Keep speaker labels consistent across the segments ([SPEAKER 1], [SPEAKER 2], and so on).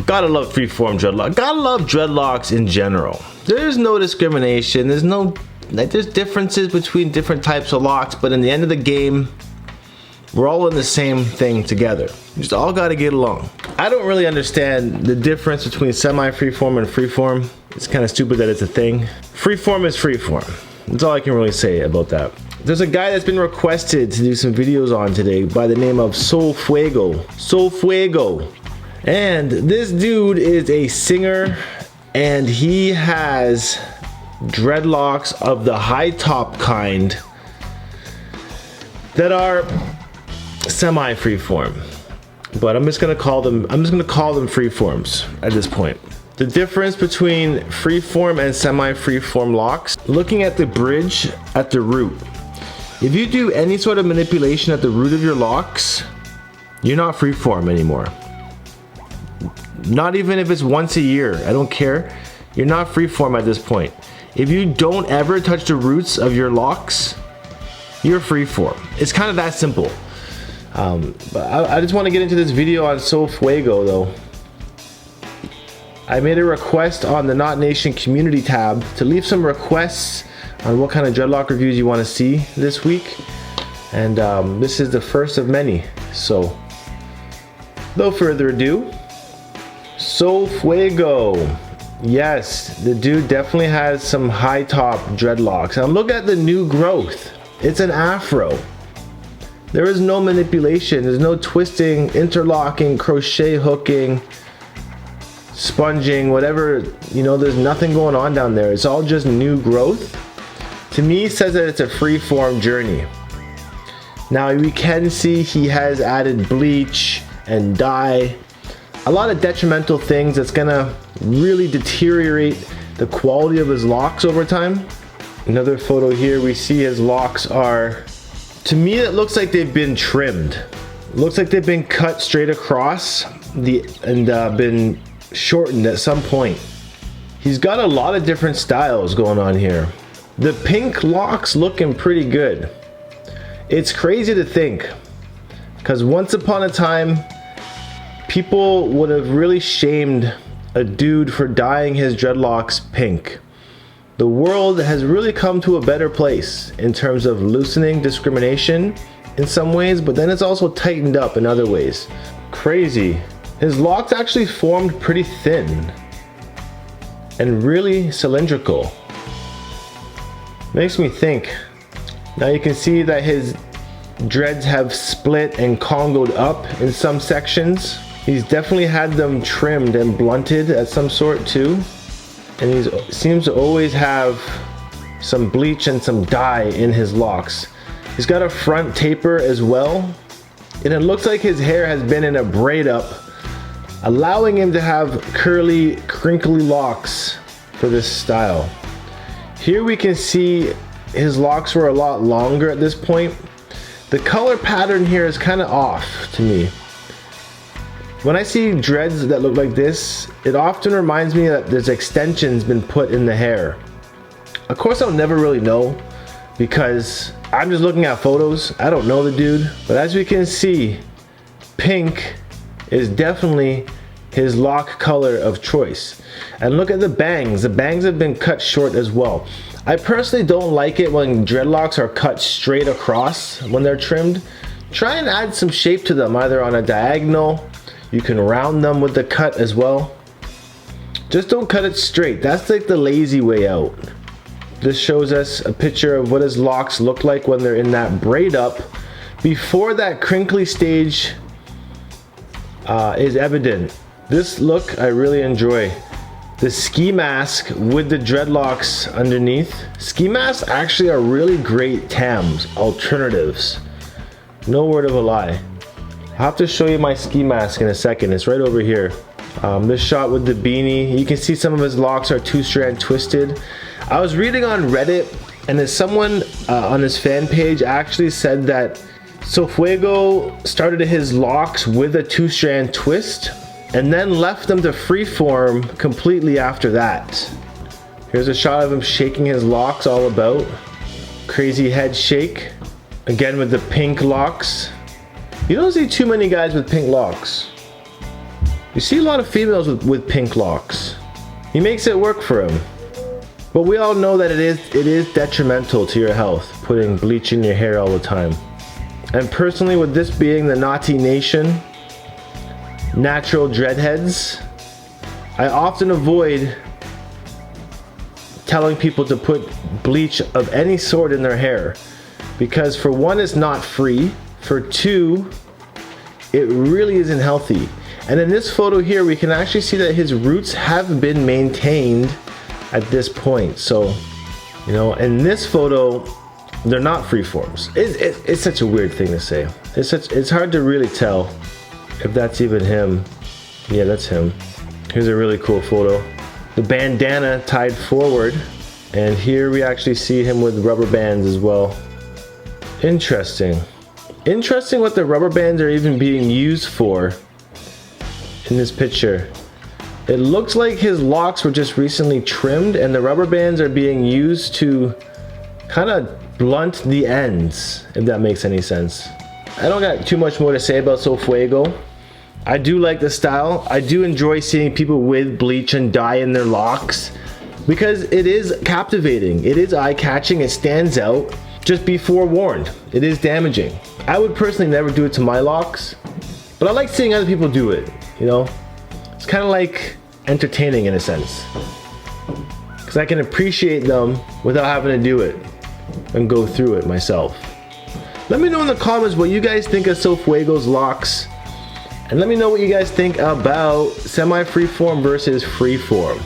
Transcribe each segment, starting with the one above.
[SPEAKER 1] Gotta love Freeform dreadlocks. Gotta love dreadlocks in general. There's no discrimination. There's differences between different types of locks, but in the end of the game, we're all in the same thing together. We just all gotta get along. I don't really understand the difference between semi-freeform and freeform. It's kind of stupid that it's a thing. Freeform is freeform. That's all I can really say about that. There's a guy that's been requested to do some videos on today by the name of SoFaygo. SoFaygo. And this dude is a singer, and he has dreadlocks of the high top kind that are semi-freeform. But I'm just gonna call them freeforms at this point. The difference between freeform and semi-freeform locks, looking at the bridge at the root. If you do any sort of manipulation at the root of your locks, you're not freeform anymore. Not even if it's once a year, I don't care. You're not freeform at this point. If you don't ever touch the roots of your locks, you're freeform. It's kind of that simple. But I just want to get into this video on SoFaygo though. I made a request on the Knot Nation community tab to leave some requests on what kind of dreadlock reviews you want to see this week. And this is the first of many. So, no further ado, SoFaygo. Yes, the dude definitely has some high top dreadlocks. And look at the new growth. It's an afro. There is no manipulation. There's no twisting, interlocking, crochet hooking, sponging, whatever. You know, there's nothing going on down there. It's all just new growth. To me, it says that it's a freeform journey. Now we can see he has added bleach and dye. A lot of detrimental things that's gonna really deteriorate the quality of his locks over time. Another photo here, we see his locks are, to me it looks like they've been trimmed. Looks like they've been cut straight across and been shortened at some point. He's got a lot of different styles going on here. The pink locks looking pretty good. It's crazy to think, because once upon a time, people would have really shamed a dude for dyeing his dreadlocks pink. The world has really come to a better place in terms of loosening discrimination in some ways, but then it's also tightened up in other ways. Crazy. His locks actually formed pretty thin and really cylindrical. Makes me think. Now you can see that his dreads have split and congoed up in some sections. He's definitely had them trimmed and blunted at some sort too. And he seems to always have some bleach and some dye in his locks. He's got a front taper as well. And it looks like his hair has been in a braid up, allowing him to have curly, crinkly locks for this style. Here we can see his locks were a lot longer at this point. The color pattern here is kind of off to me. When I see dreads that look like this, it often reminds me that there's extensions been put in the hair. Of course, I'll never really know because I'm just looking at photos. I don't know the dude, but as we can see, pink is definitely his lock color of choice. And look at the bangs. The bangs have been cut short as well. I personally don't like it when dreadlocks are cut straight across when they're trimmed. Try and add some shape to them, either on a diagonal. You can round them with the cut as well. Just don't cut it straight. That's like the lazy way out. This shows us a picture of what his locks look like when they're in that braid up before that crinkly stage is evident. This look I really enjoy. The ski mask with the dreadlocks underneath. Ski masks actually are really great Tams alternatives. No word of a lie. I'll have to show you my ski mask in a second. It's right over here. This shot with the beanie. You can see some of his locks are two-strand twisted. I was reading on Reddit, and there's someone on his fan page actually said that SoFaygo started his locks with a two-strand twist and then left them to freeform completely after that. Here's a shot of him shaking his locks all about. Crazy head shake. Again with the pink locks. You don't see too many guys with pink locks. You see a lot of females with pink locks. He makes it work for him. But we all know that it is detrimental to your health, putting bleach in your hair all the time. And personally, with this being the Naughty Nation, natural dreadheads, I often avoid telling people to put bleach of any sort in their hair. Because for one, it's not free. For two, it really isn't healthy. And in this photo here, we can actually see that his roots have been maintained at this point. So, you know, in this photo, they're not freeforms. It's such a weird thing to say. It's hard to really tell if that's even him. Yeah, that's him. Here's a really cool photo. The bandana tied forward, and here we actually see him with rubber bands as well. Interesting. Interesting what the rubber bands are even being used for in this picture. It looks like his locks were just recently trimmed and the rubber bands are being used to kind of blunt the ends, if that makes any sense. I don't got too much more to say about SoFaygo. I do like the style. I do enjoy seeing people with bleach and dye in their locks because it is captivating. It is eye-catching. It stands out. Just be forewarned. It is damaging. I would personally never do it to my locks, but I like seeing other people do it, you know? It's kind of like entertaining in a sense, because I can appreciate them without having to do it and go through it myself. Let me know in the comments what you guys think of SoFaygo's locks, and let me know what you guys think about semi-freeform versus freeform.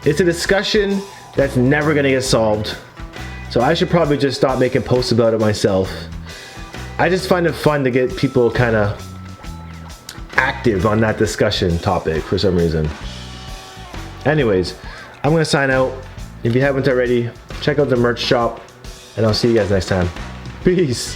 [SPEAKER 1] It's a discussion that's never gonna get solved, so I should probably just stop making posts about it myself. I just find it fun to get people kind of active on that discussion topic for some reason. Anyways, I'm gonna sign out. If you haven't already, check out the merch shop, and I'll see you guys next time. Peace.